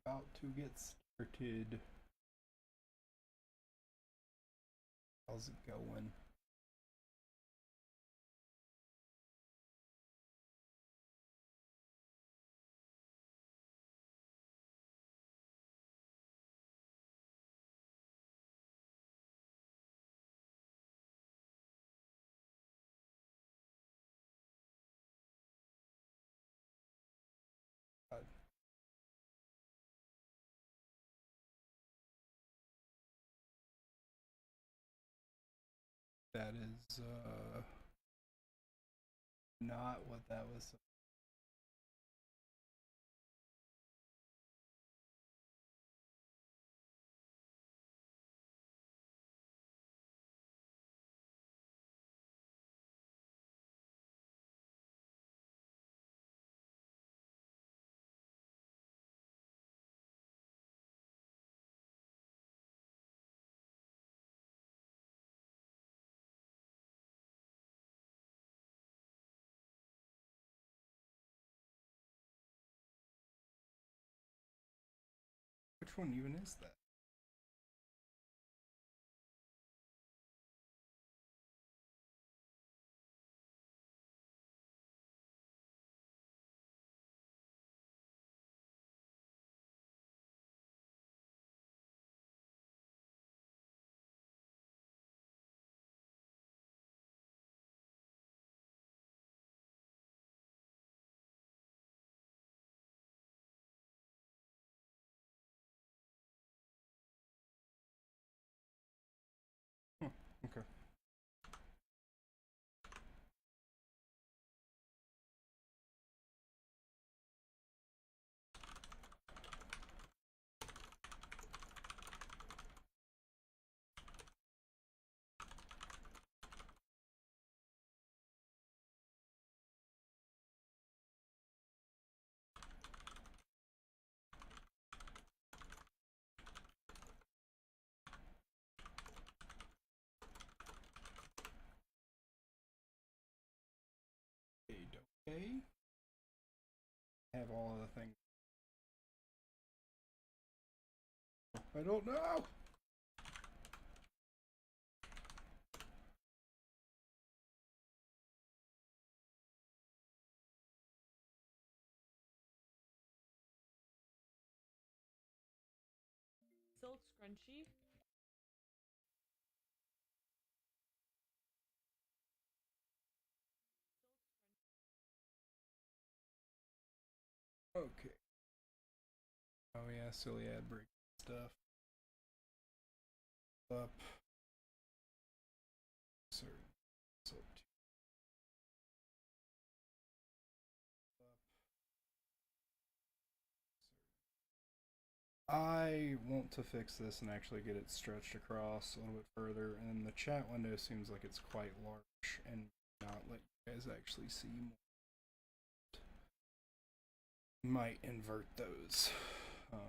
About to get started. How's it going? Uh, that is not what that was. Which one even is that? Okay. Okay. Have all of the things. I don't know. Silk scrunchie. Okay. Oh yeah, silly ad break stuff. Up. Sorry. So up. I want to fix this and actually get it stretched across a little bit further, and the chat window seems like it's quite large and not let you guys actually see more. Might invert those. Um,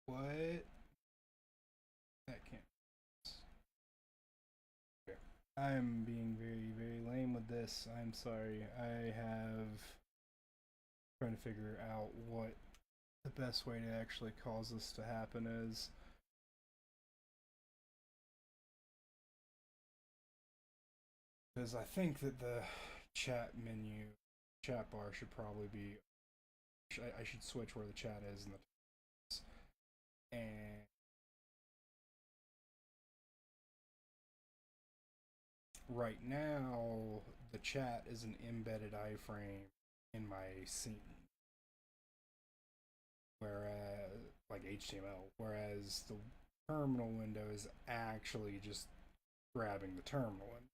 what? That can't. Okay. I'm being very, very lame with this. I'm sorry. I have trying to figure out what the best way to actually cause this to happen is because I think that the chat bar should probably be. I should switch where the chat is in the and right now the chat is an embedded iframe in my scene, whereas like HTML, whereas the terminal window is actually just grabbing the terminal window.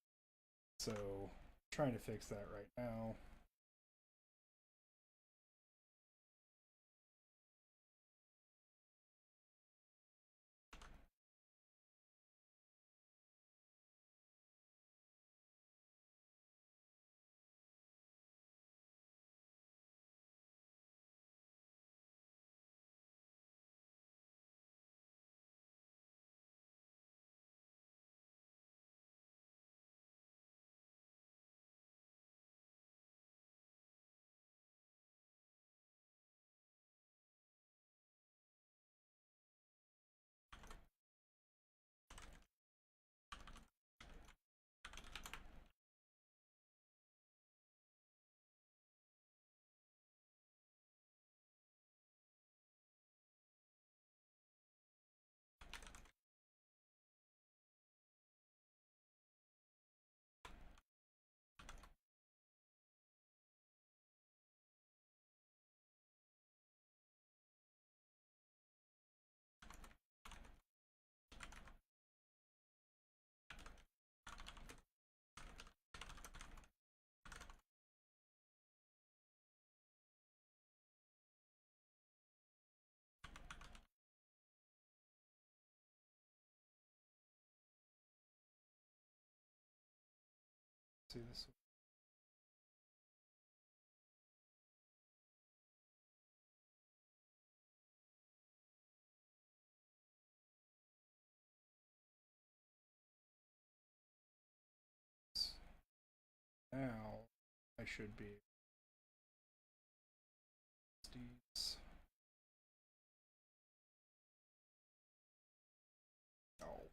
So trying to fix that right now. See this now. I should be. Oh.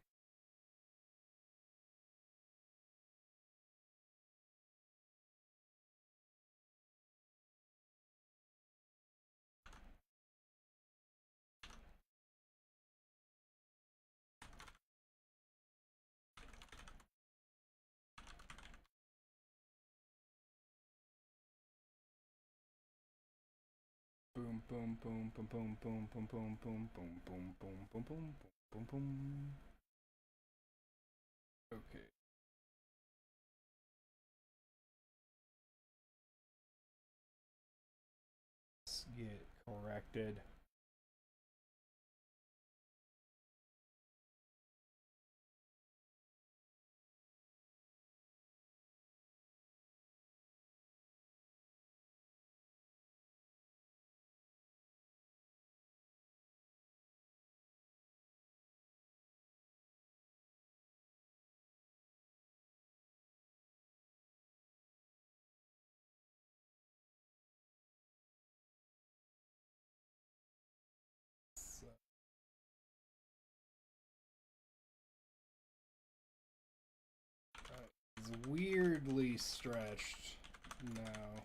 Boom, boom, boom, boom, boom, boom, boom, boom, boom, boom, boom, boom, boom, boom, boom, boom. Okay. Let's get corrected. It's weirdly stretched now.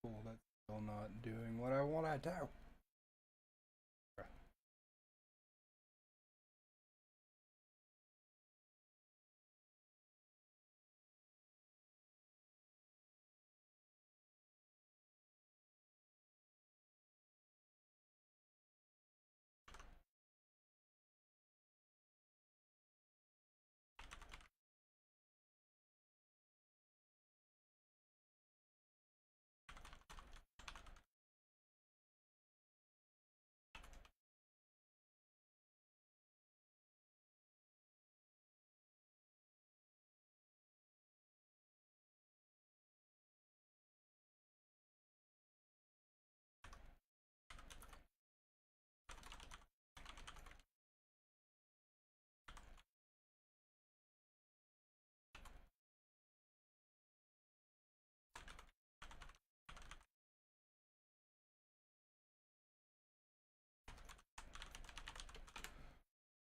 Cool, that's still not doing what I want to do.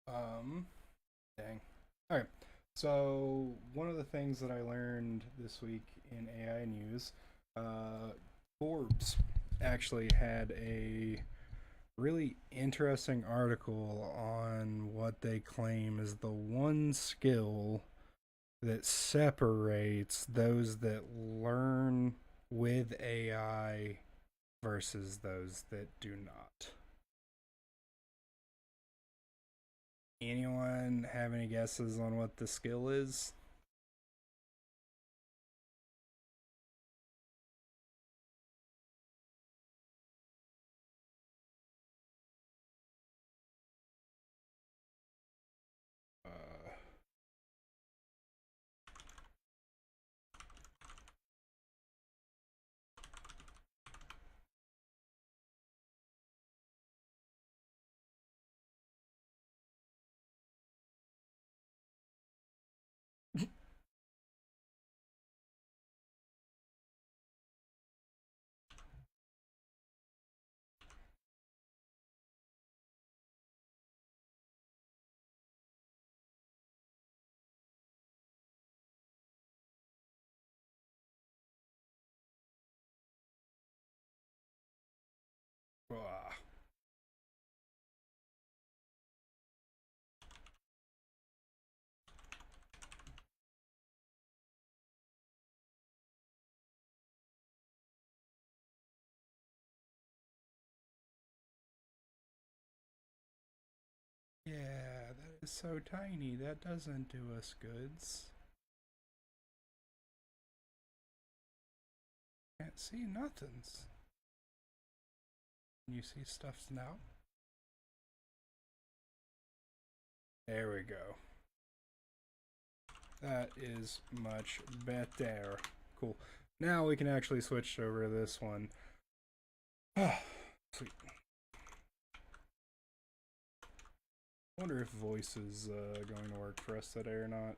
Um, Dang. All right. So one of the things that I learned this week in AI news, uh, Forbes actually had a really interesting article on what they claim is the one skill that separates those that learn with AI versus those that do not. Anyone have any guesses on what the skill is? Uh, uh, yeah, that is so tiny. That doesn't do us goods. Can't see nothings. Can you see stuffs now? There we go. That is much better. Cool. Now we can actually switch over to this one. Ah, sweet. I wonder if voice is going to work for us today or not.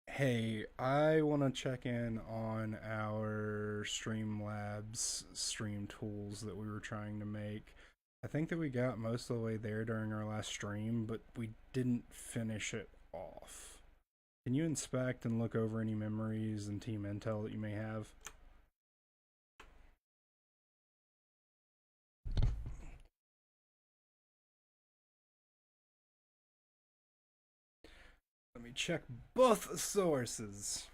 Hey, I want to check in on our Streamlabs stream tools that we were trying to make. I think that we got most of the way there during our last stream, but we didn't finish it off. Can you inspect and look over any memories and team intel that you may have? Let me check both sources.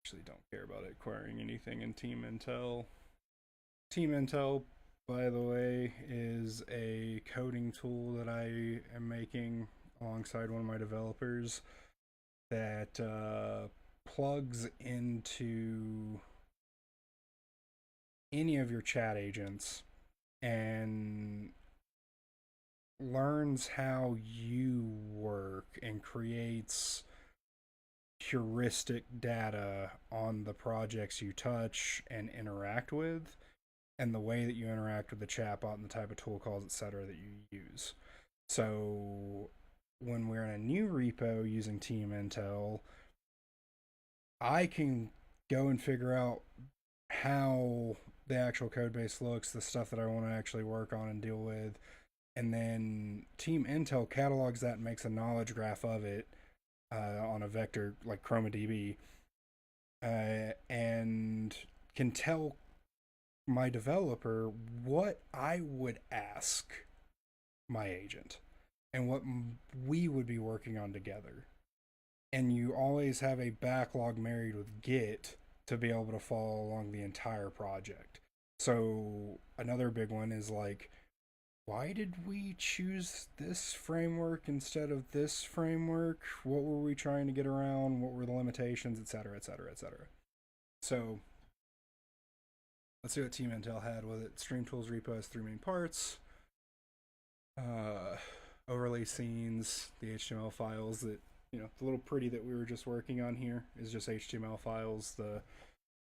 Actually, don't care about acquiring anything in team intel. Team intel, by the way, is a coding tool that I am making alongside one of my developers that plugs into any of your chat agents and learns how you work and creates heuristic data on the projects you touch and interact with, and the way that you interact with the chatbot and the type of tool calls, etc., that you use. So when we're in a new repo using Team Intel, I can go and figure out how the actual code base looks, the stuff that I want to actually work on and deal with, and then Team Intel catalogs that and makes a knowledge graph of it on a vector like ChromaDB, and can tell my developer what I would ask my agent and what we would be working on together. And you always have a backlog married with Git to be able to follow along the entire project. So another big one is like, why did we choose this framework instead of this framework? What were we trying to get around? What were the limitations, et cetera, et cetera, et cetera. So let's see what Team Intel had with it. Stream Tools repo has three main parts. Overlay scenes, the HTML files that, the little pretty that we were just working on here is just HTML files. The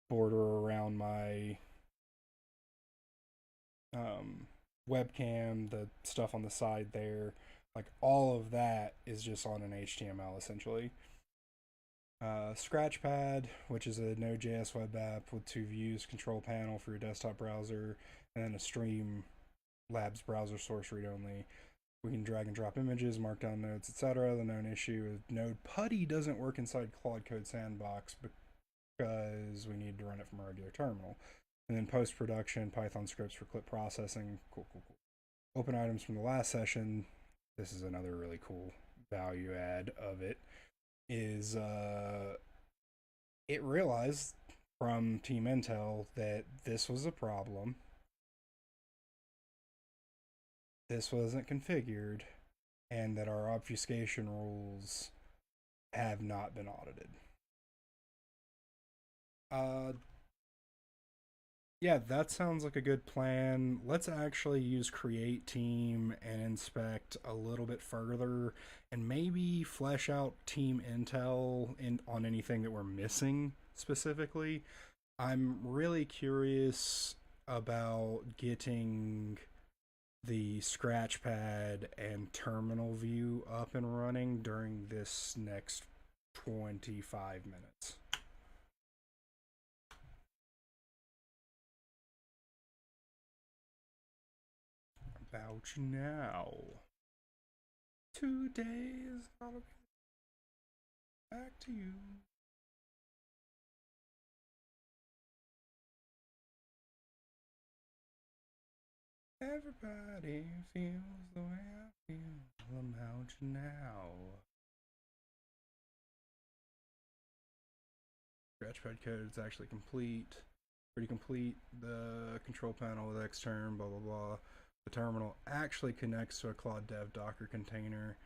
border around my webcam, the stuff on the side there, like all of that is just on an HTML essentially. Scratchpad, which is a Node.js web app with two views, control panel for your desktop browser, and then a Stream Labs browser source read only. We can drag and drop images, markdown nodes, etc. The known issue is Node PuTTY doesn't work inside Claude Code Sandbox because we need to run it from a regular terminal. And then post-production, Python scripts for clip processing. Cool. Open items from the last session. This is another really cool value add of it. Is it realized from Team Intel that this was a problem. This wasn't configured, and that our obfuscation rules have not been audited. Yeah, that sounds like a good plan. Let's actually use create team and inspect a little bit further and maybe flesh out team intel on anything that we're missing specifically. I'm really curious about getting the scratchpad and terminal view up and running during this next 25 minutes. About now. Today's gonna be back to you. Everybody feels the way I feel about you now. Scratchpad code is actually complete. Pretty complete. The control panel with Xterm, blah blah blah. The terminal actually connects to a Claude Dev Docker container.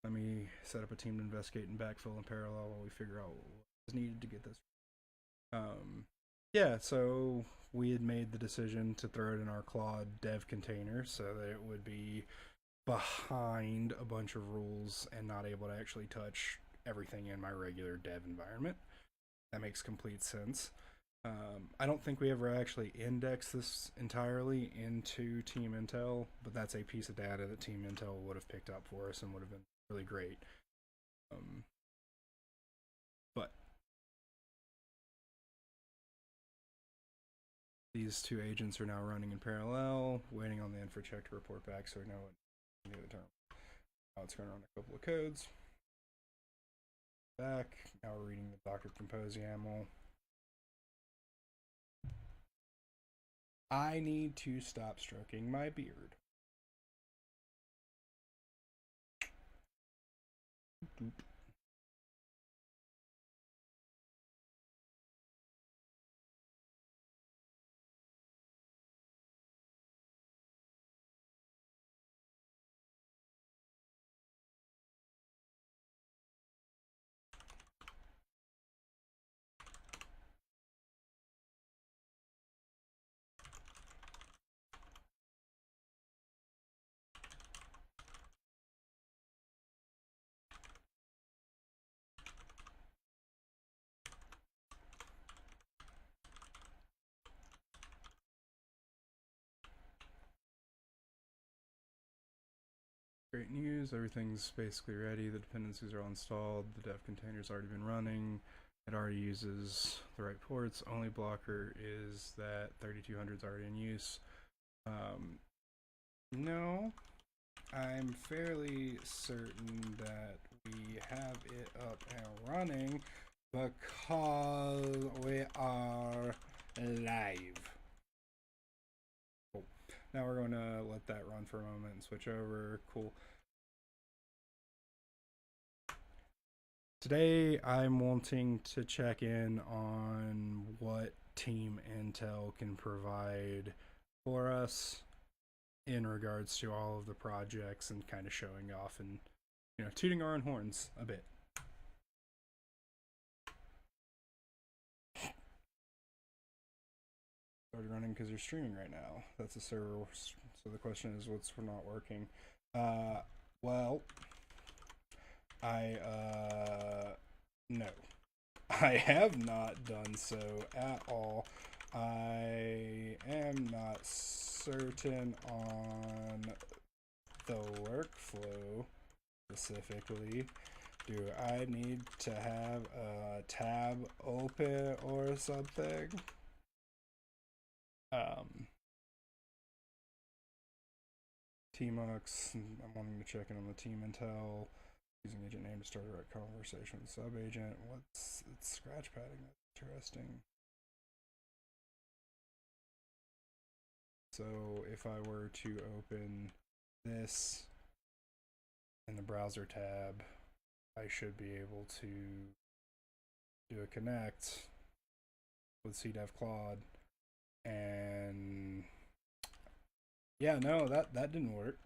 Let me set up a team to investigate and backfill in parallel while we figure out what is needed to get this. Yeah, so we had made the decision to throw it in our Claude Dev container so that it would be behind a bunch of rules and not able to actually touch everything in my regular dev environment. That makes complete sense. I don't think we ever actually indexed this entirely into Team Intel, but that's a piece of data that Team Intel would have picked up for us and would have been really great. But these two agents are now running in parallel, waiting on the info check to report back so we know what to do the term. Now it's going to run a couple of codes. Back. Now we're reading the Docker Compose YAML. I need to stop stroking my beard. Doop. Great news, everything's basically ready. The dependencies are all installed. The dev container's already been running. It already uses the right ports. Only blocker is that 3200 is already in use. No, I I'm fairly certain that we have it up and running because we are live. Cool. Now we're going to let that run for a moment and switch over. Cool. Today I'm wanting to check in on what Team Intel can provide for us in regards to all of the projects and kind of showing off and tooting our own horns a bit. Started running because you're streaming right now. That's a server. So the question is, what's not working? Well, no, I have not done so at all. I am not certain on the workflow specifically. Do I need to have a tab open or something? Tmux, I'm wanting to check in on the team intel. Using agent name to start a direct conversation with sub agent. It's scratch padding? That's interesting. So if I were to open this in the browser tab, I should be able to do a connect with CDEV Claude, and yeah, no, that didn't work.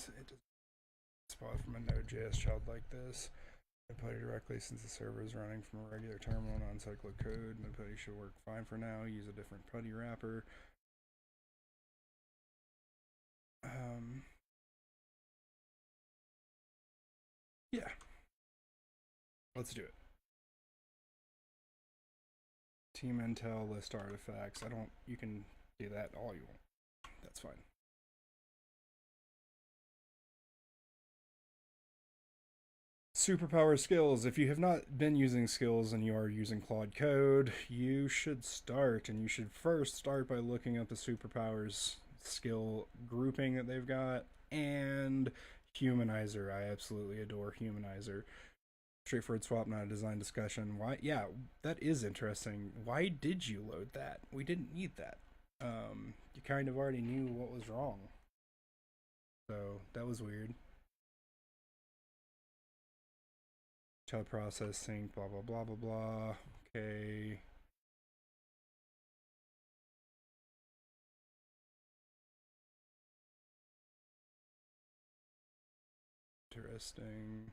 It doesn't spot from a Node.js child like this. I put it directly since the server is running from a regular terminal, non-cyclic code. My putty should work fine for now. Use a different putty wrapper. Yeah. Let's do it. Team Intel list artifacts. You can do that all you want. That's fine. Superpower skills. If you have not been using skills and you are using Claude Code, you should start. And you should first start by looking up the superpowers skill grouping that they've got and Humanizer. I absolutely adore Humanizer. Straightforward swap, not a design discussion. Why? Yeah, that is interesting. Why did you load that? We didn't need that. You kind of already knew what was wrong. So that was weird. Child processing, blah blah blah blah blah. Okay. Interesting.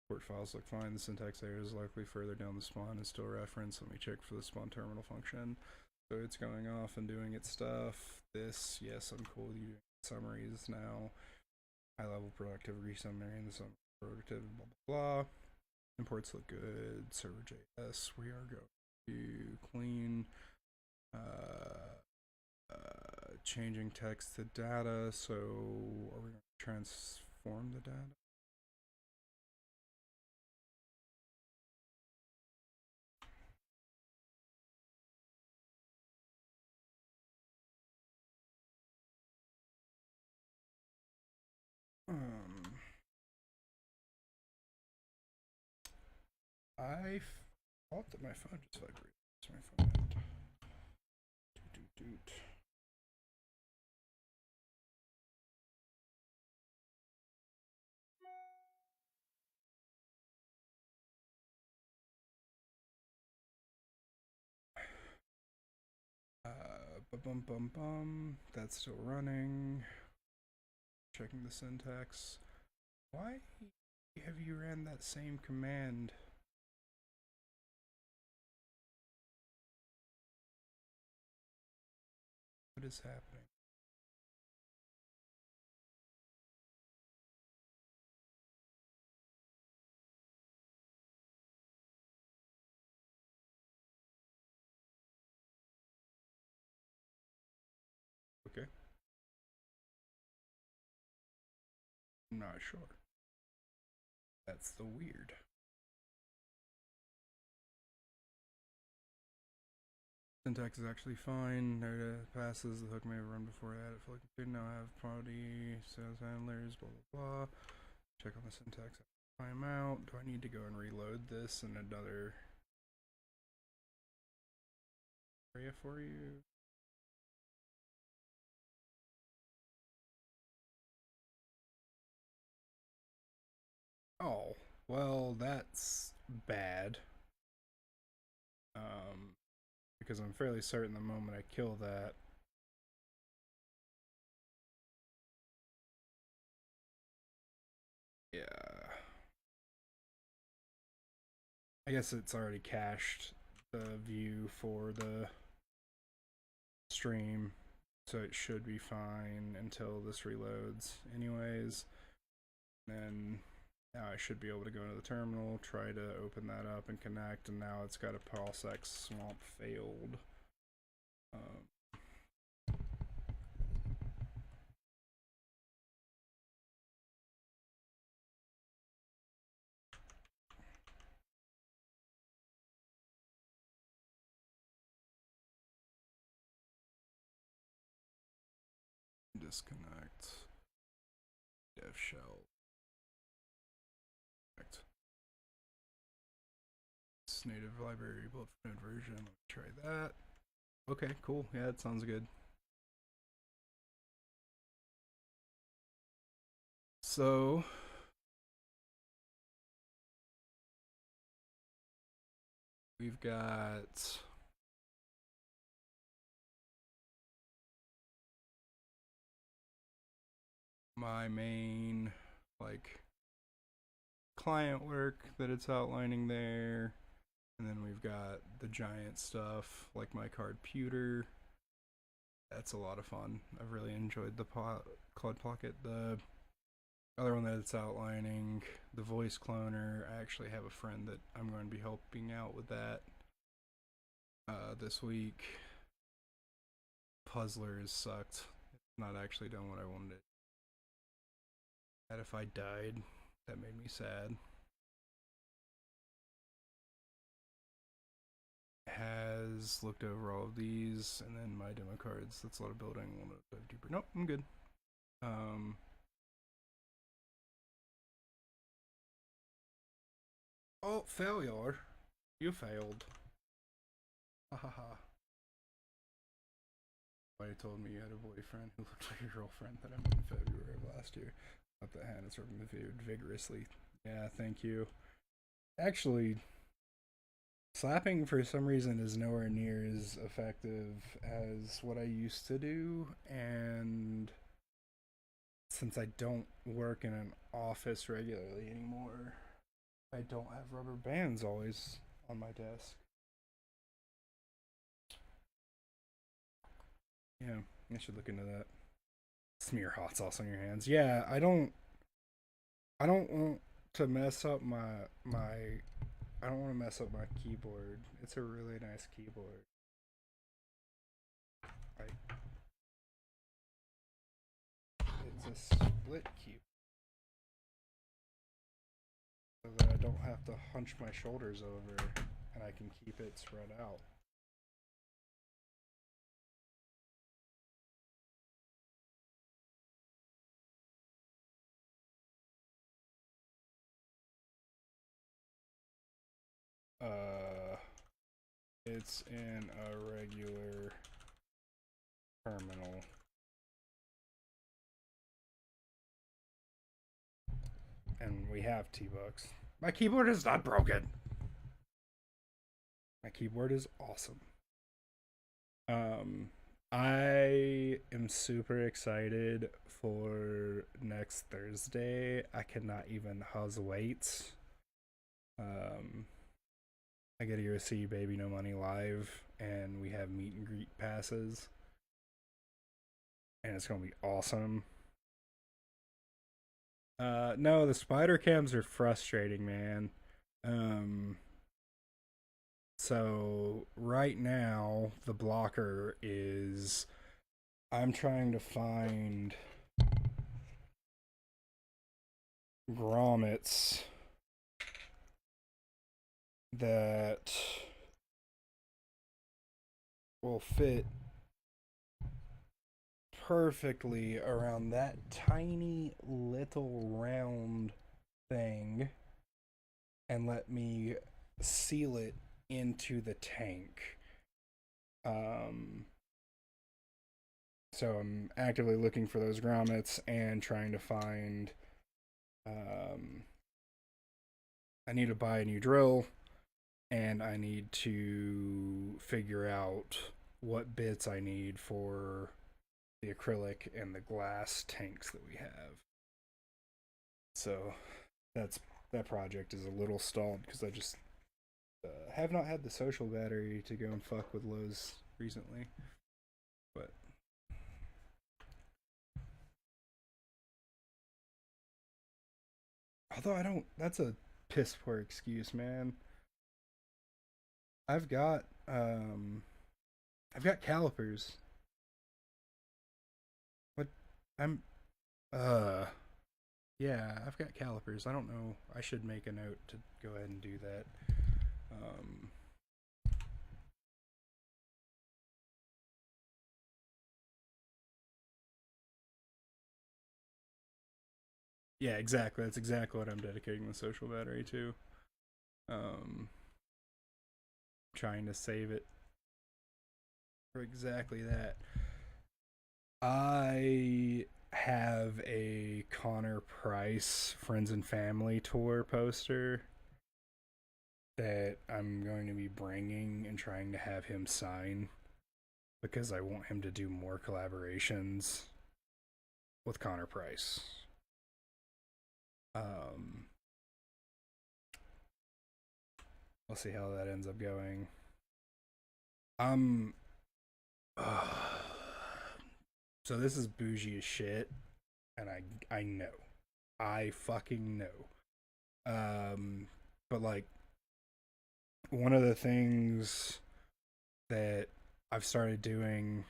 Port files look fine. The syntax error is likely further down the spawn is still referenced. Let me check for the spawn terminal function. So it's going off and doing its stuff. This, yes, I'm cool with you doing summaries now. High level productivity summary and the summary productivity, blah blah blah. Imports look good. Server.js, we are going to clean. Changing text to data. So are we going to transform the data? I thought that my phone just vibrated. It's my phone. Doot. Bum. That's still running. Checking the syntax. Why have you ran that same command? What is happening? Okay. I'm not sure. That's the weird. Syntax is actually fine. There passes. The hook may have run before that. If looking good, now have party sales handlers. Blah blah blah. Check on the syntax. Timeout. Do I need to go and reload this in another area for you? Oh, well, that's bad. Um, because I'm fairly certain the moment I kill that, yeah, I guess it's already cached the view for the stream, so it should be fine until this reloads. Anyways, then now I should be able to go into the terminal, try to open that up and connect, and now it's got a Pulsex swamp failed. Um, disconnect. Dev shell. Connect. It's native library built for node version. Let me try that. Okay, cool. Yeah, that sounds good. So we've got my main like client work that it's outlining there, and then we've got the giant stuff like my card pewter. That's a lot of fun. I've really enjoyed the Cloud Pocket. The other one that it's outlining, the voice cloner. I actually have a friend that I'm going to be helping out with that this week. Puzzlers sucked. It's not actually done what I wanted it. That if I died, that made me sad. Has looked over all of these, and then my demo cards. That's a lot of building. Want to dive deeper? Nope, I'm good. Um, oh, failure! You failed. Ha ha ha. Why you told me you had a boyfriend who looked like your girlfriend that I met in February of last year. Up the hand is removed vigorously. Yeah, thank you. Actually, slapping for some reason is nowhere near as effective as what I used to do, and since I don't work in an office regularly anymore, I don't have rubber bands always on my desk. Yeah, I should look into that. Smear hot sauce on your hands. Yeah, I don't want to mess up my I don't want to mess up my keyboard. It's a really nice keyboard. Like it's a split keyboard so that I don't have to hunch my shoulders over and I can keep it spread out. Uh it's in a regular terminal. And we have T-Bucks. My keyboard is not broken. My keyboard is awesome. Um, I am super excited for next Thursday. I cannot even wait. Um, I get to go see Baby No Money live, and we have meet and greet passes, and it's gonna be awesome. No, the spider cams are frustrating, man. Um, so right now the blocker is I'm trying to find grommets that will fit perfectly around that tiny little round thing and let me seal it into the tank. Um, so I'm actively looking for those grommets and trying to find. Um, I need to buy a new drill, and I need to figure out what bits I need for the acrylic and the glass tanks that we have. So that's that project is a little stalled because I just have not had the social battery to go and fuck with Lowe's recently. But although I don't, that's a piss poor excuse, man. I've got um, I've got calipers. What I'm yeah, I've got calipers. I don't know. I should make a note to go ahead and do that. Um, yeah, exactly. That's exactly what I'm dedicating the social battery to. Um, trying to save it for exactly that. I have a Connor Price Friends and Family Tour poster that I'm going to be bringing and trying to have him sign because I want him to do more collaborations with Connor Price. Um, we'll see how that ends up going. Um, uh, so this is bougie as shit, and I know, I fucking know. But like one of the things that I've started doing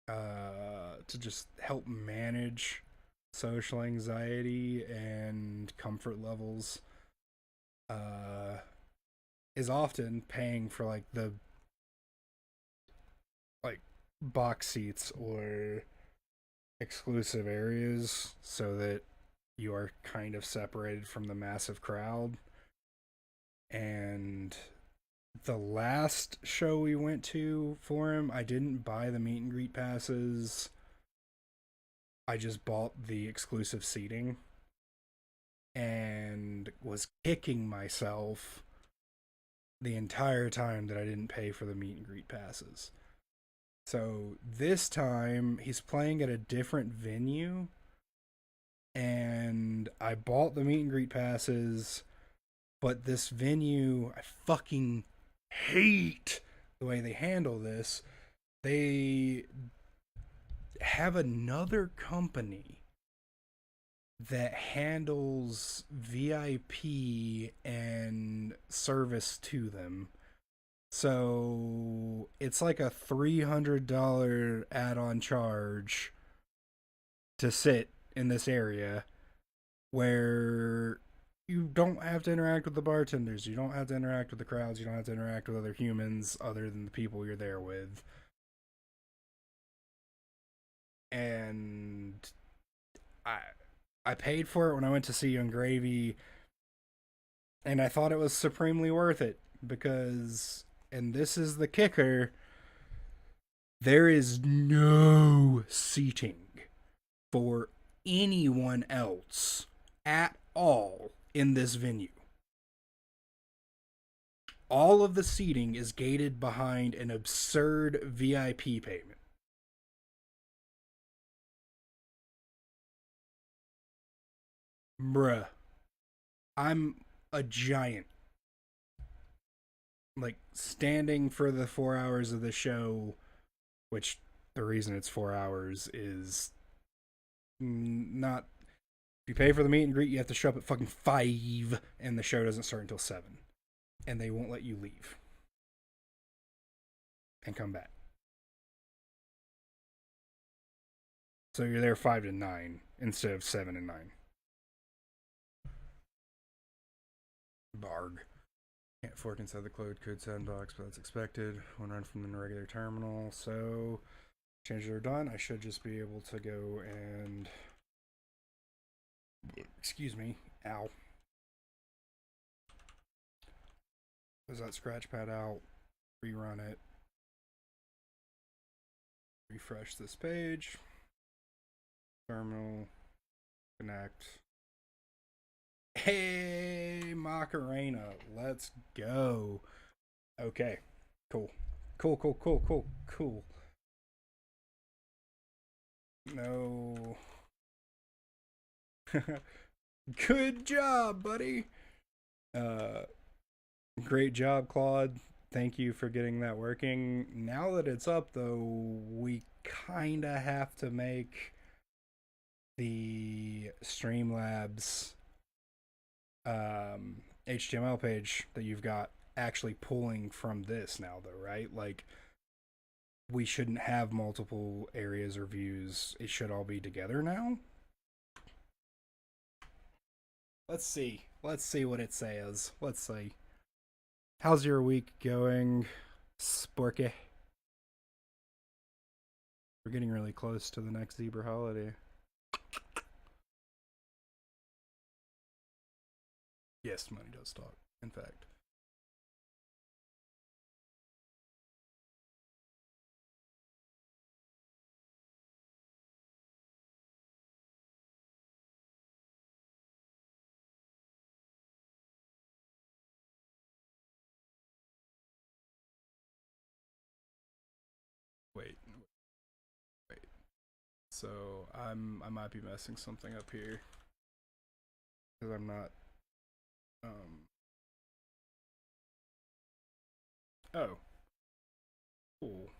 to just help manage social anxiety and comfort levels uh, is often paying for like the like box seats or exclusive areas so that you are kind of separated from the massive crowd. And the last show we went to for him, I didn't buy the meet and greet passes. I just bought the exclusive seating and was kicking myself the entire time that I didn't pay for the meet and greet passes. So this time he's playing at a different venue and I bought the meet and greet passes, but this venue, I fucking hate the way they handle this. They have another company that handles VIP and service to them. So it's like a $300 add on charge to sit in this area where you don't have to interact with the bartenders, you don't have to interact with the crowds, you don't have to interact with other humans other than the people you're there with. And I I paid for it when I went to see Young Gravy, and I thought it was supremely worth it because, and this is the kicker, there is no seating for anyone else at all in this venue. All of the seating is gated behind an absurd VIP payment. Bruh, I'm a giant. Like, standing for the 4 hours of the show, which the reason it's 4 hours is not. If you pay for the meet and greet, you have to show up at fucking 5, and the show doesn't start until 7. And they won't let you leave and come back. So you're there 5 to 9 instead of 7 and 9. Barg. Can't fork inside the code sandbox, but that's expected when run from the regular terminal. So changes are done. I should just be able to go and, excuse me, ow. Close that scratch pad out, rerun it, refresh this page, terminal, connect. Hey, Macarena, let's go. Okay, cool. Cool. No. Good job, buddy. Uh, Great job, Claude. Thank you for getting that working. Now that it's up, though, we kind of have to make the Streamlabs HTML page that you've got actually pulling from this now, though, right? Like, we shouldn't have multiple areas or views. It should all be together now. Let's see. Let's see what it says. Let's see. How's your week going, Sporky? We're getting really close to the next zebra holiday. Yes, money does talk. In fact. Wait, wait. So I might be messing something up here because I'm not. Um. Oh, cool.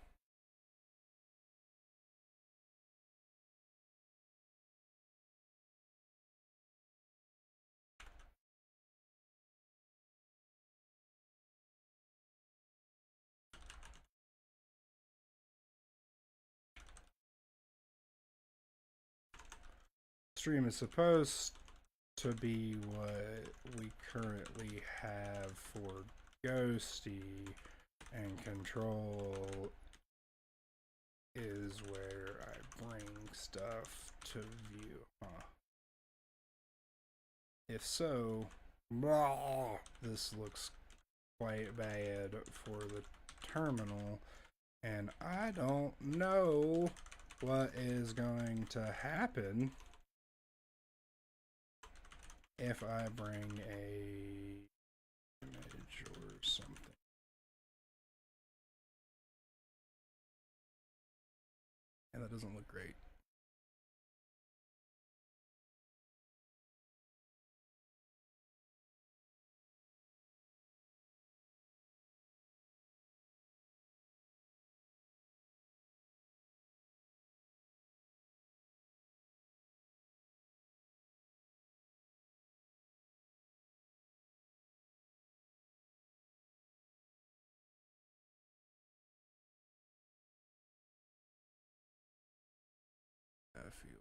Stream is supposed to be what we currently have for Ghosty, and control is where I bring stuff to view. Huh. If so, this looks quite bad for the terminal, and I don't know what is going to happen if I bring a image or something. And that doesn't look great. I feel.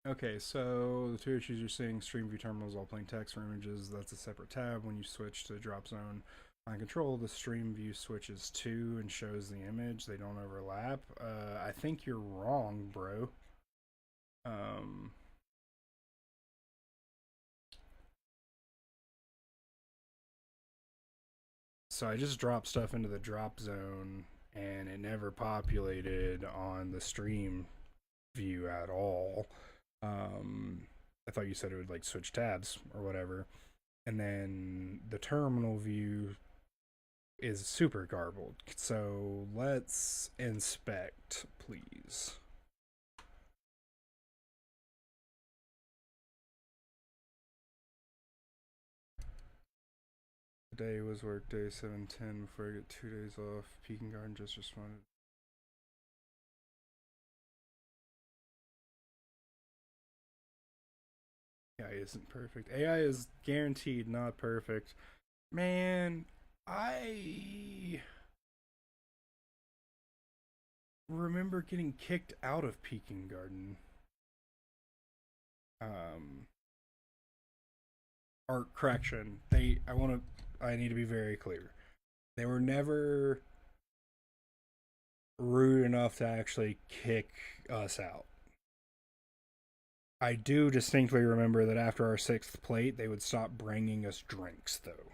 Okay, so the two issues you're seeing, stream view terminals, all plain text for images, that's a separate tab. When you switch to drop zone on control, the stream view switches to and shows the image. They don't overlap. I think you're wrong, bro. Um, so I just dropped stuff into the drop zone and it never populated on the stream view at all. I thought you said it would like switch tabs or whatever. And then the terminal view is super garbled. So let's inspect, please. Today was work day 7:10 before I get 2 days off. Peking Garden just responded. AI isn't perfect. AI is guaranteed not perfect. Man, I remember getting kicked out of Peking Garden. Um, or correction, I need to be very clear. They were never rude enough to actually kick us out. I do distinctly remember that after our sixth plate, they would stop bringing us drinks, though.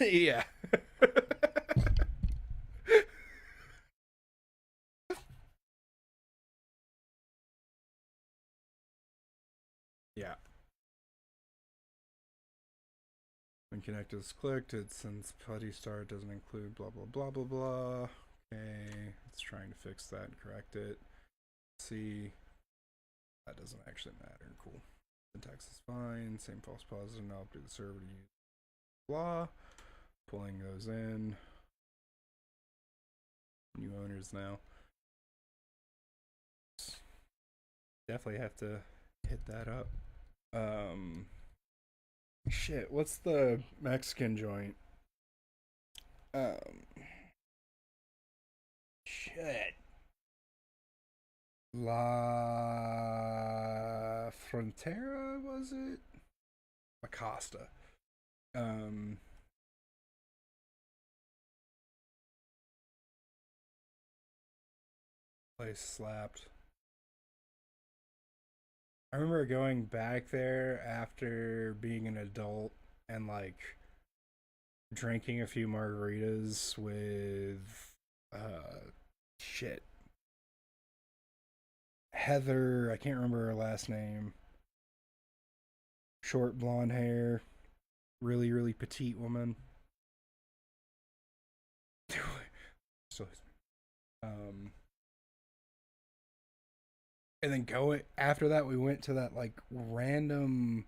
Yeah. Yeah. When connected is clicked, it since putty start doesn't include blah blah blah blah blah. Okay, it's trying to fix that and correct it. See, that doesn't actually matter. Cool. Syntax is fine. Same false positive. Now update the server to use blah. Pulling those in. New owners now. Definitely have to hit that up. Um, shit. What's the Mexican joint? Um, shit. La Frontera, was it? Acosta. Um, place slapped. I remember going back there after being an adult and like drinking a few margaritas with shit. Heather, I can't remember her last name. Short blonde hair, really, really petite woman. So, um, and then going after that, we went to that like random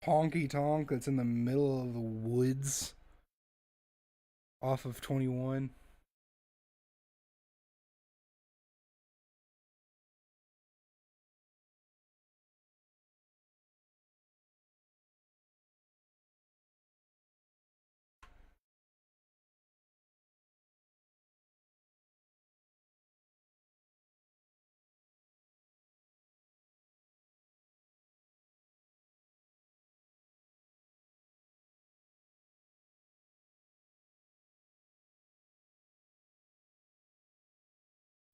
honky tonk that's in the middle of the woods off of 21.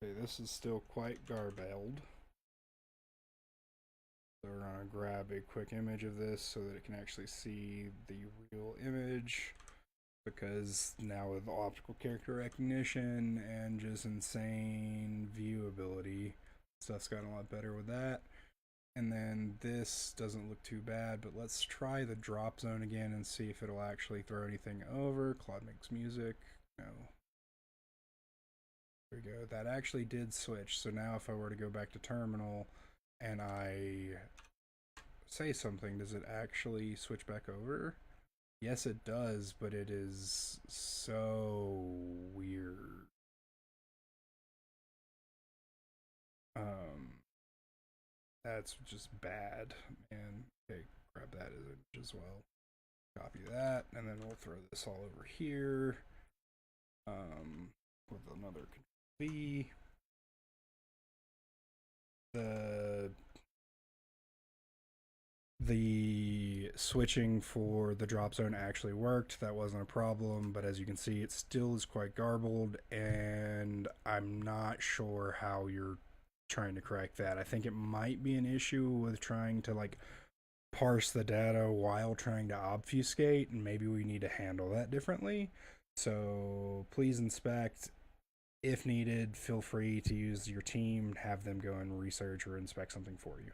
Okay, this is still quite garbled. So we're gonna grab a quick image of this so that it can actually see the real image. Because now with optical character recognition and just insane viewability, stuff's gotten a lot better with that. And then this doesn't look too bad, but let's try the drop zone again and see if it'll actually throw anything over. Claude makes music. No. There we go. That actually did switch. So now if I were to go back to terminal and I say something, does it actually switch back over? Yes, it does, but it is so weird. Um, that's just bad. And okay, grab that image as well. Copy that, and then we'll throw this all over here. With another V. The the switching for the drop zone actually worked. That wasn't a problem, but as you can see, it still is quite garbled, and I'm not sure how you're trying to correct that. I think it might be an issue with trying to like parse the data while trying to obfuscate, and maybe we need to handle that differently. So please inspect. If needed, feel free to use your team, have them go and research or inspect something for you.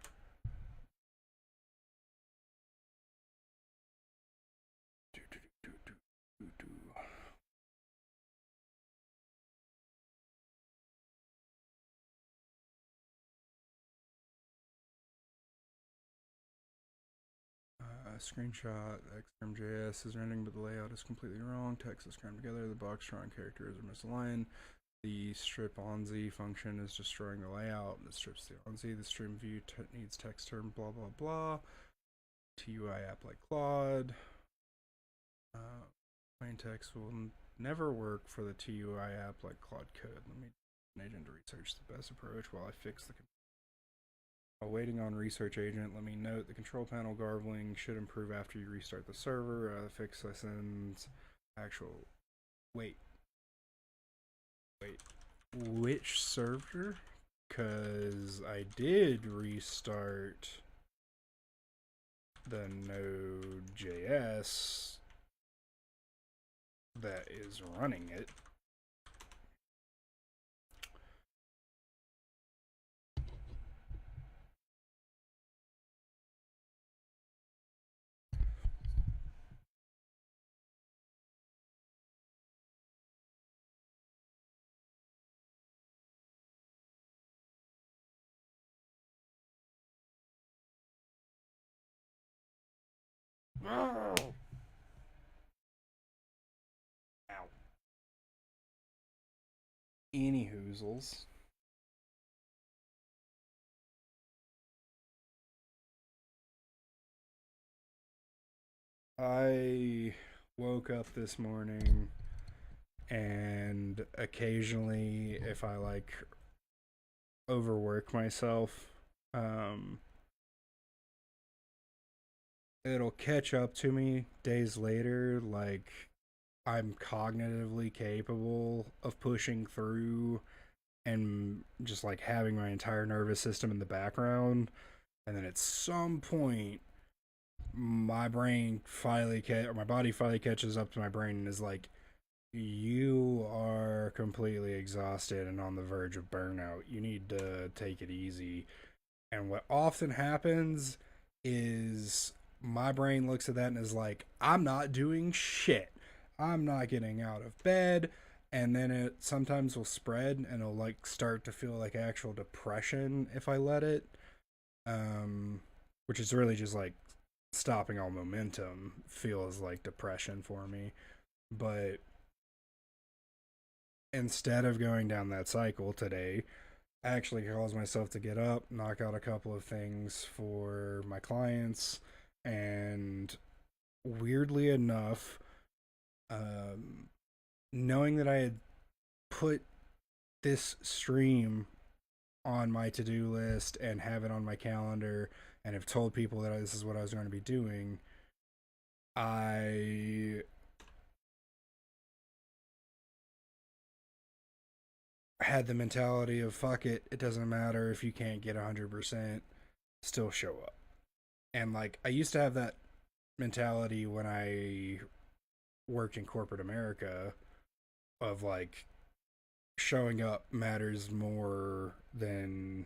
Screenshot XMJS is rendering, but the layout is completely wrong. Text is crammed together. The box drawing characters are misaligned. The strip on Z function is destroying the layout. It strips the on Z. The stream view needs text term, blah, blah, blah. TUI app like Claude. Plain text will never work for the TUI app like Claude could. Let me an agent to research the best approach while I fix the. While waiting on research agent, let me note the control panel garbling should improve after you restart the server. Fix lessons. Actual. Wait. Which server? Because I did restart the Node.js that is running it. Ow. Any hoozles. I woke up this morning and occasionally if I like overwork myself, um it'll catch up to me days later, like I'm cognitively capable of pushing through and just like having my entire nervous system in the background, and then at some point my brain finally or my body finally catches up to my brain and is like, you are completely exhausted and on the verge of burnout. You need to take it easy. And what often happens is my brain looks at that and is like, I'm not doing shit. I'm not getting out of bed. And then it sometimes will spread and it'll like start to feel like actual depression if I let it. Which is really just like stopping all momentum feels like depression for me. But instead of going down that cycle today, I actually caused myself to get up, knock out a couple of things for my clients, and weirdly enough, um, knowing that I had put this stream on my to-do list and have it on my calendar and have told people that this is what I was going to be doing, I had the mentality of fuck it, it doesn't matter if you can't get 100%, still show up. And like I used to have that mentality when I worked in corporate America of like showing up matters more than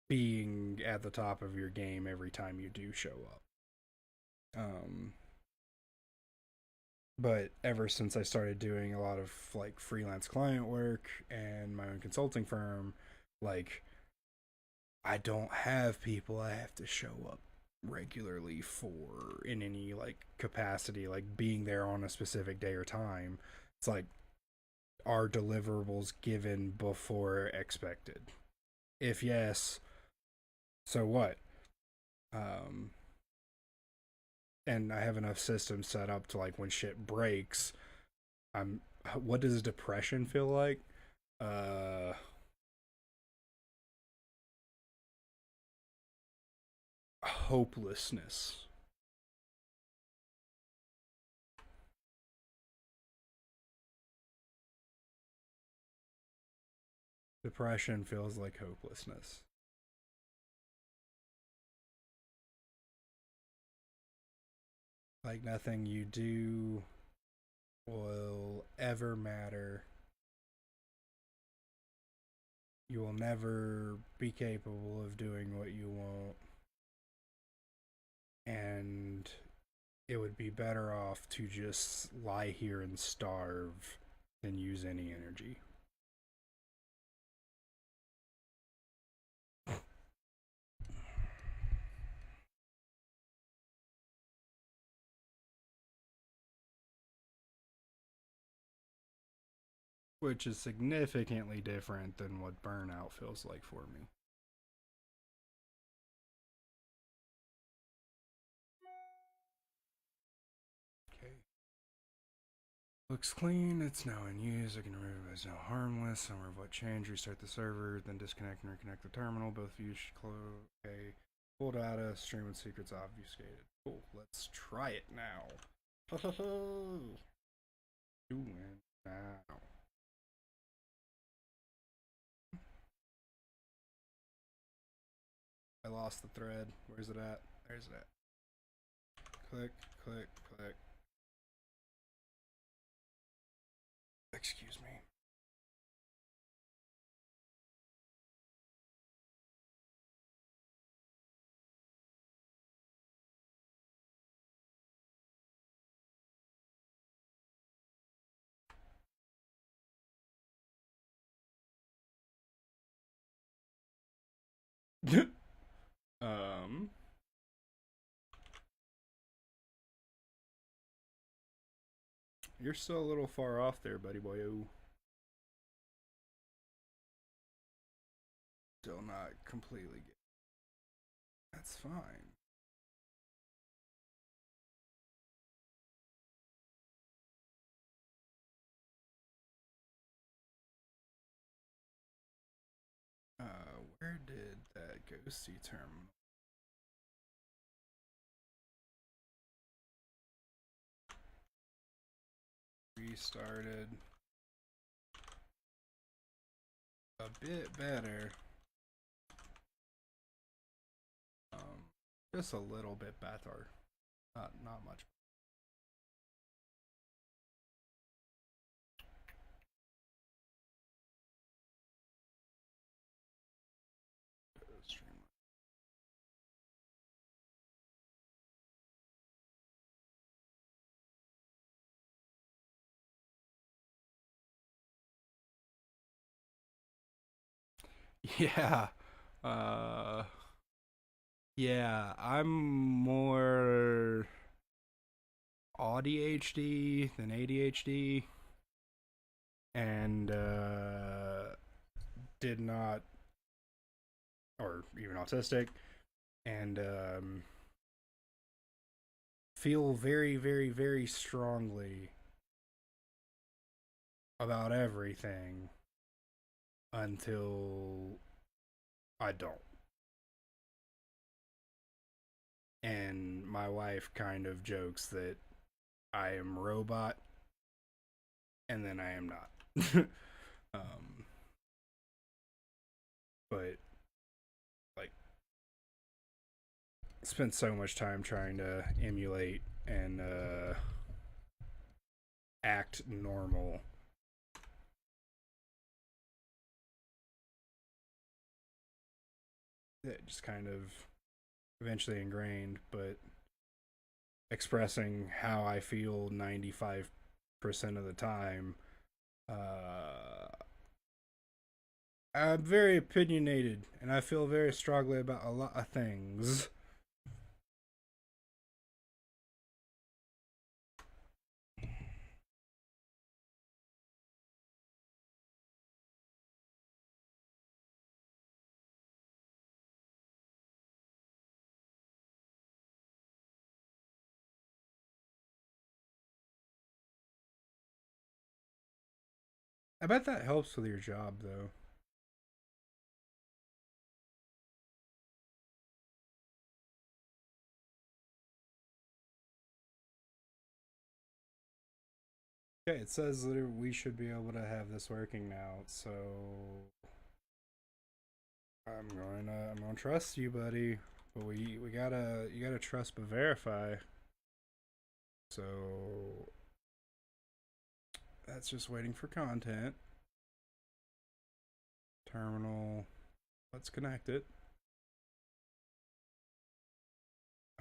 being at the top of your game every time you do show up. Um, but ever since I started doing a lot of like freelance client work and my own consulting firm, like I don't have people I have to show up regularly for in any like capacity, like being there on a specific day or time. It's like are deliverables given before expected? If yes, so what? Um, and I have enough systems set up to like when shit breaks, I'm. What does depression feel like? Uh, hopelessness. Depression feels like hopelessness. Like nothing you do will ever matter. You will never be capable of doing what you want. And it would be better off to just lie here and starve than use any energy. which is significantly different than what burnout feels like for me. Okay. Looks clean. It's now in use. I can remove it as no harmless. Somewhere of what change. Restart the server, then disconnect and reconnect the terminal. Both views should close. Okay. Full data. Stream and secrets obfuscated. Cool. Let's try it now. Doing now. I lost the thread. Where's it at? There's it at. Click, click, click. Excuse me. um. You're still a little far off there, buddy boy. Still not completely good. That's fine. Where did that ghosty terminal? Restarted. A bit better. Just a little bit better. Not much. Yeah. Uh yeah, I'm more ADHD than ADHD, and did not, or even autistic, and feel very, very, very strongly about everything until I don't. And my wife kind of jokes that I am robot and then I am not. um, but like, spent so much time trying to emulate and act normal. It just kind of eventually ingrained, but expressing how I feel 95% of the time. I'm very opinionated and I feel very strongly about a lot of things. I bet that helps with your job, though. Okay, it says that we should be able to have this working now, so I'm gonna trust you, buddy. But we gotta you gotta trust but verify. So that's just waiting for content. Terminal. Let's connect it.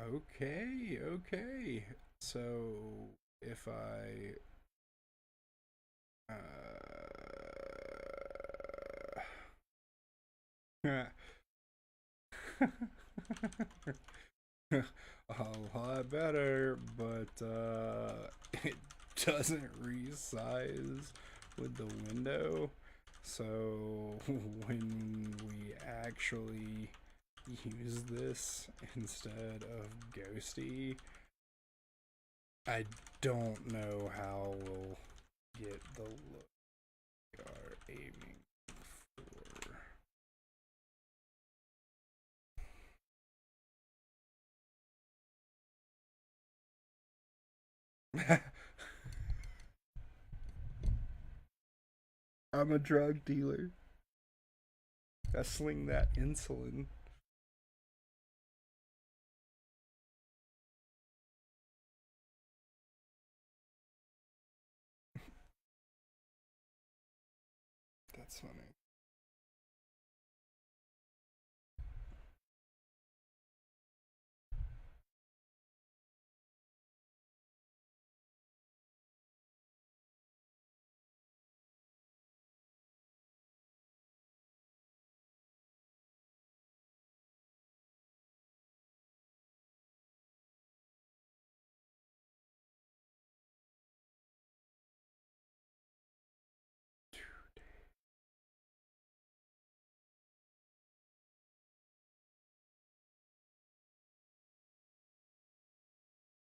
Okay, okay. So if I a lot better, but it doesn't resize with the window. So when we actually use this instead of Ghosty, I don't know how we'll get the look we are aiming for. I'm a drug dealer. I sling that insulin. That's funny.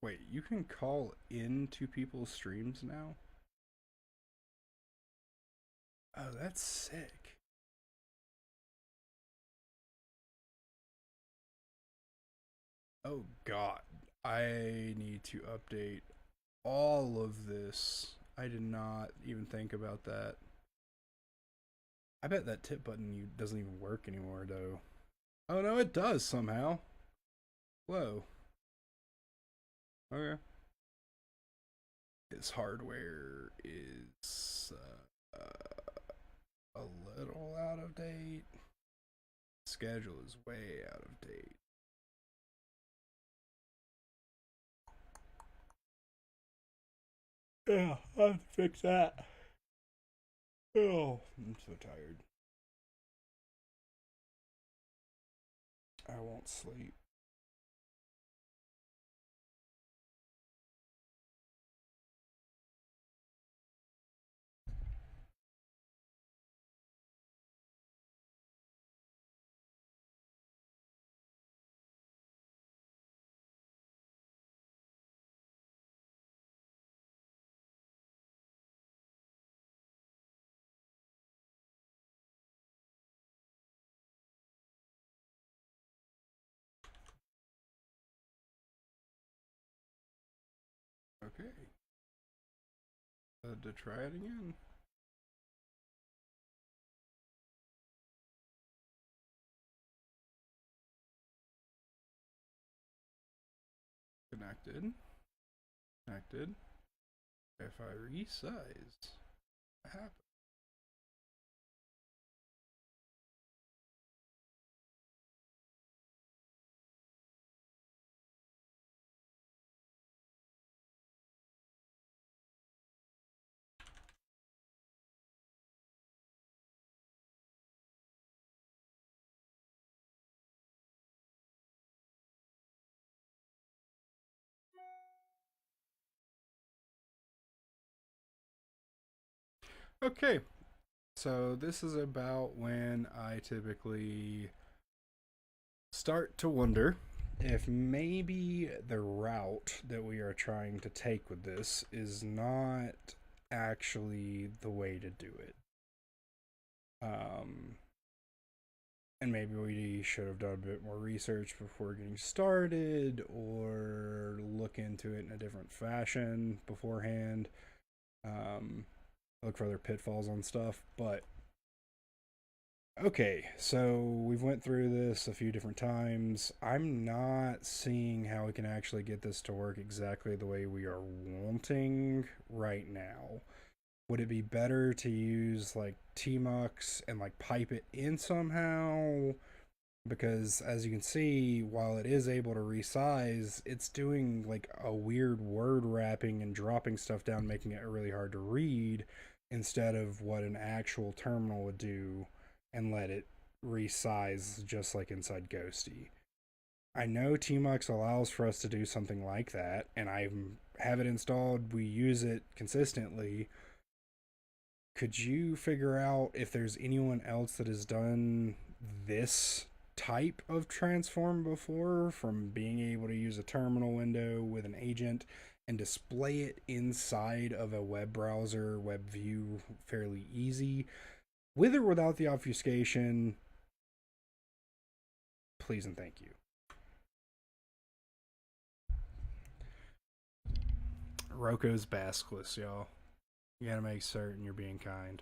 Wait, you can call into people's streams now? Oh, that's sick. Oh god. I need to update all of this. I did not even think about that. I bet that tip button doesn't even work anymore though. Oh no, it does somehow. Whoa. Okay. His hardware is a little out of date. Schedule is way out of date. Yeah, I'll have to fix that. Oh, I'm so tired. I won't sleep. Okay. To try it again. Connected. Connected. If I resize, what happens? Okay, so this is about when I typically start to wonder if maybe the route that we are trying to take with this is not actually the way to do it. Um, and maybe we should have done a bit more research before getting started or look into it in a different fashion beforehand. Um, look for other pitfalls on stuff, but okay, so we've went through this a few different times. I'm not seeing how we can actually get this to work exactly the way we are wanting right now. Would it be better to use like Tmux and like pipe it in somehow? Because as you can see, while it is able to resize, it's doing like a weird word wrapping and dropping stuff down, making it really hard to read instead of what an actual terminal would do and let it resize just like inside Ghosty. I know Tmux allows for us to do something like that, and I have it installed. We use it consistently, Could you figure out if there's anyone else that has done this type of transform before, from being able to use a terminal window with an agent and display it inside of a web browser, web view, fairly easy, with or without the obfuscation? Please and thank you. Roko's baskless, y'all. You gotta make certain you're being kind.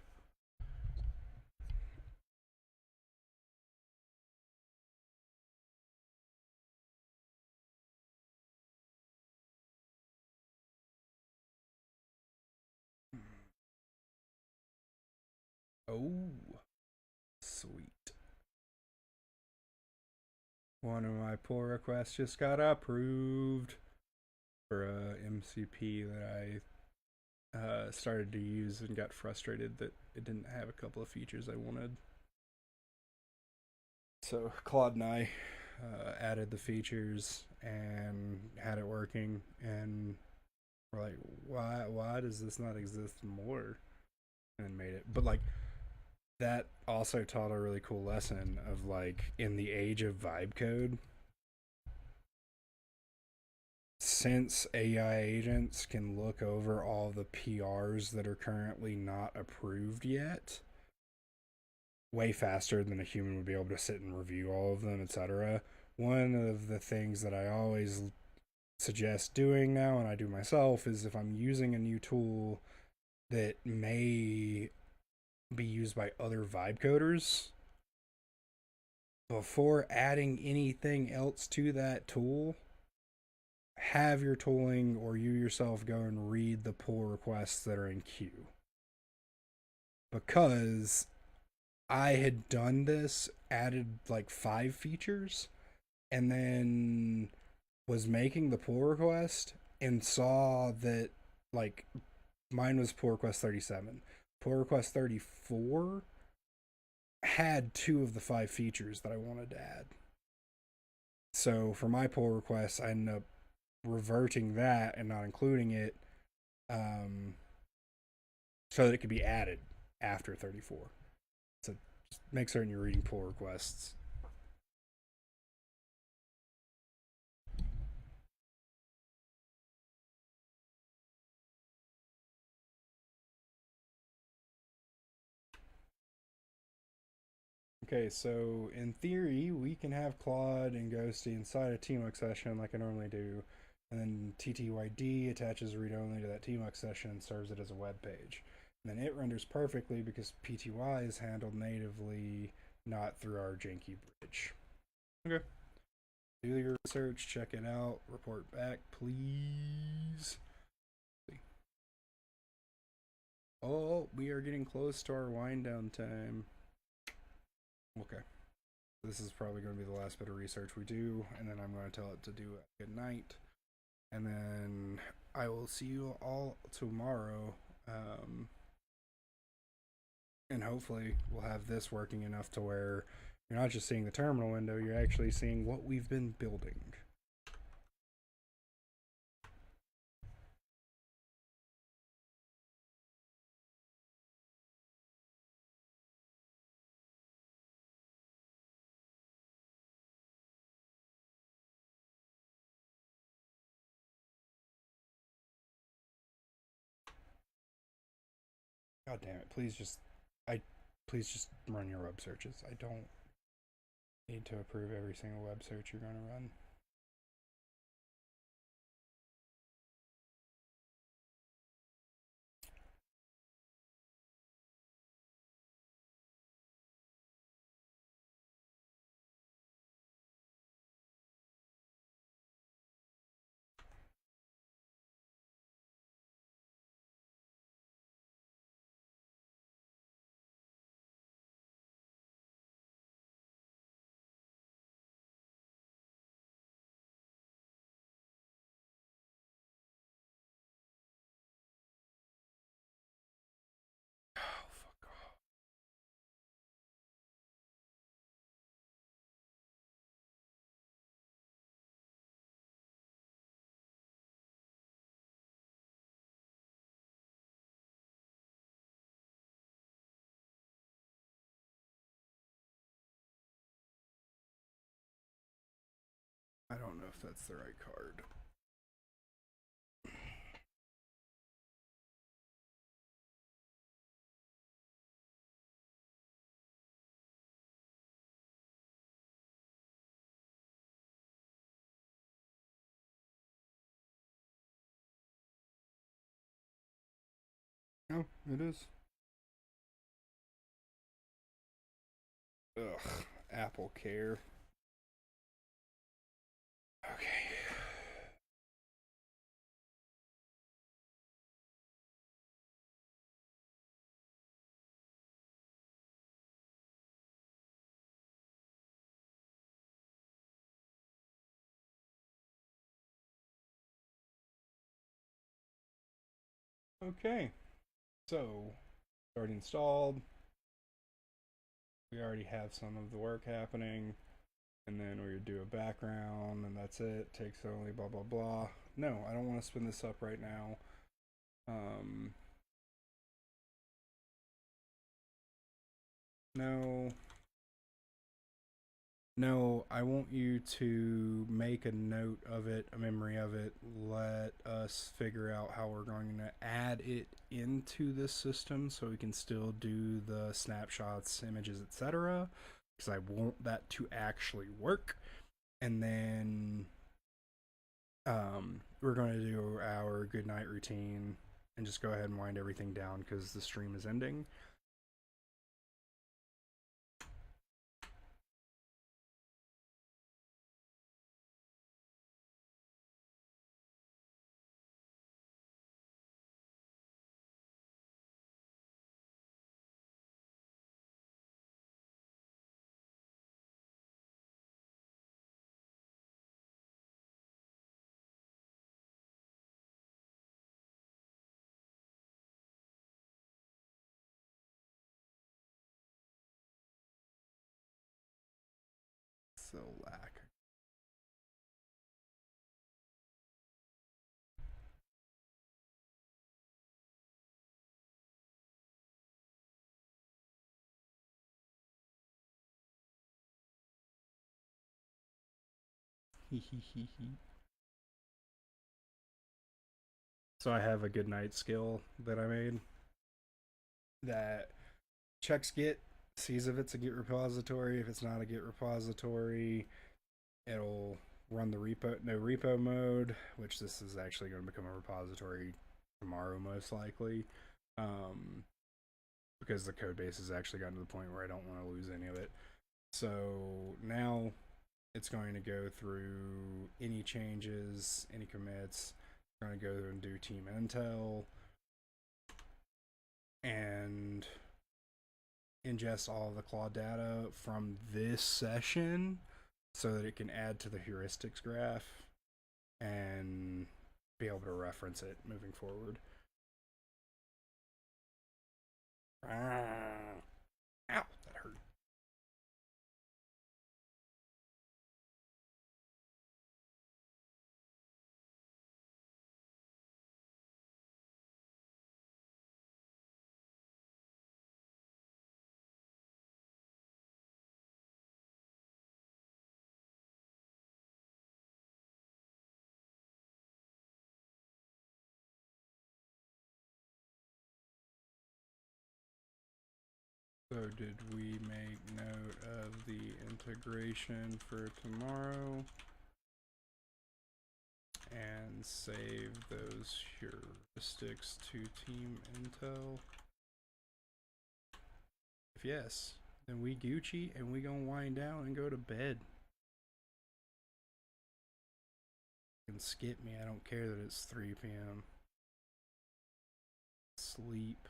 Oh, sweet. One of my pull requests just got approved for a MCP that I started to use and got frustrated that it didn't have a couple of features I wanted. So Claude and I added the features and had it working, and we're like, why does this not exist more? And made it, but like that also taught a really cool lesson of like in the age of vibe code, since AI agents can look over all the PRs that are currently not approved yet way faster than a human would be able to sit and review all of them, etc. One of the things that I always suggest doing now, and I do myself, is if I'm using a new tool that may be used by other vibe coders, before adding anything else to that tool, have your tooling or you yourself go and read the pull requests that are in queue. Because I had done this, added like 5 features, and then was making the pull request and saw that like mine was pull request 37. Pull request 34 had 2 of the 5 features that I wanted to add. So for my pull request, I ended up reverting that and not including it, um, so that it could be added after 34. So just make certain you're reading pull requests. Okay, so in theory, we can have Claude and Ghosty inside a TMUX session like I normally do, and then TTYD attaches read only to that TMUX session and serves it as a web page. And then it renders perfectly because PTY is handled natively, not through our janky bridge. Okay. Do your research, check it out, report back, please. Oh, we are getting close to our wind down time. Okay. This is probably going to be the last bit of research we do, and then I'm going to tell it to do a good night. And then I will see you all tomorrow. And hopefully, we'll have this working enough to where you're not just seeing the terminal window, you're actually seeing what we've been building. God damn it! Please just run your web searches. I don't need to approve every single web search you're going to run. I don't know if that's the right card. No, it is. Ugh, Apple Care. Okay. Okay. So, already installed. We already have some of the work happening. And then we would do a background, and that's it. Takes only blah blah blah. No, I don't want to spin this up right now. Um, no, no, I want you to make a note of it, a memory of it. Let us figure out how we're going to add it into this system so we can still do the snapshots, images, etc. Because I want that to actually work. And then we're going to do our good night routine and just go ahead and wind everything down because the stream is ending. So lack. So I have a good night skill that I made that checks Git, sees if it's a Git repository. If it's not a Git repository, it'll run the repo no repo mode, which this is actually going to become a repository tomorrow most likely. Um, because the code base has actually gotten to the point where I don't want to lose any of it. So now it's going to go through any changes, any commits. It's going to go and do team intel and ingest all of the Claude data from this session so that it can add to the heuristics graph and be able to reference it moving forward. Ow, that hurt. So did we make note of the integration for tomorrow and save those heuristics to team intel? If yes, then we Gucci and we gonna wind down and go to bed. You can skip me, I don't care that it's 3 p.m. Sleep.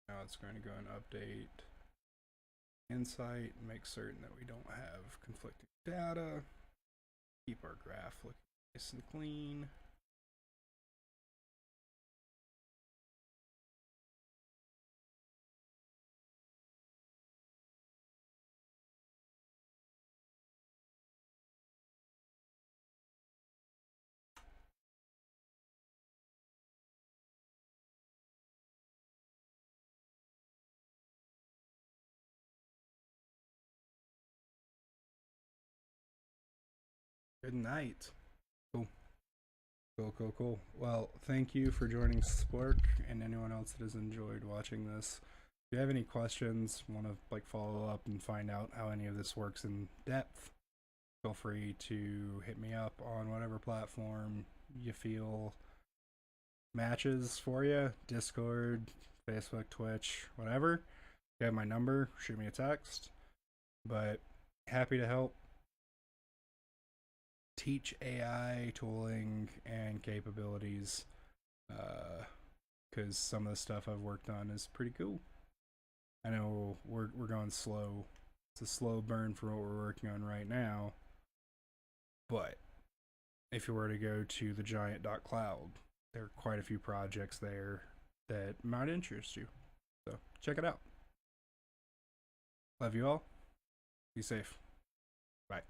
Now it's going to go and update Insight, make certain that we don't have conflicting data, keep our graph looking nice and clean. Good night. Cool. Cool, cool, cool. Well, thank you for joining Splurk and anyone else that has enjoyed watching this. If you have any questions, want to like follow up and find out how any of this works in depth, feel free to hit me up on whatever platform you feel matches for you. Discord, Facebook, Twitch, whatever. You have my number, shoot me a text. But happy to help teach AI tooling and capabilities, because some of the stuff I've worked on is pretty cool. I know we're going slow. It's a slow burn for what we're working on right now. But if you were to go to the giant.cloud, there are quite a few projects there that might interest you. So check it out. Love you all. Be safe.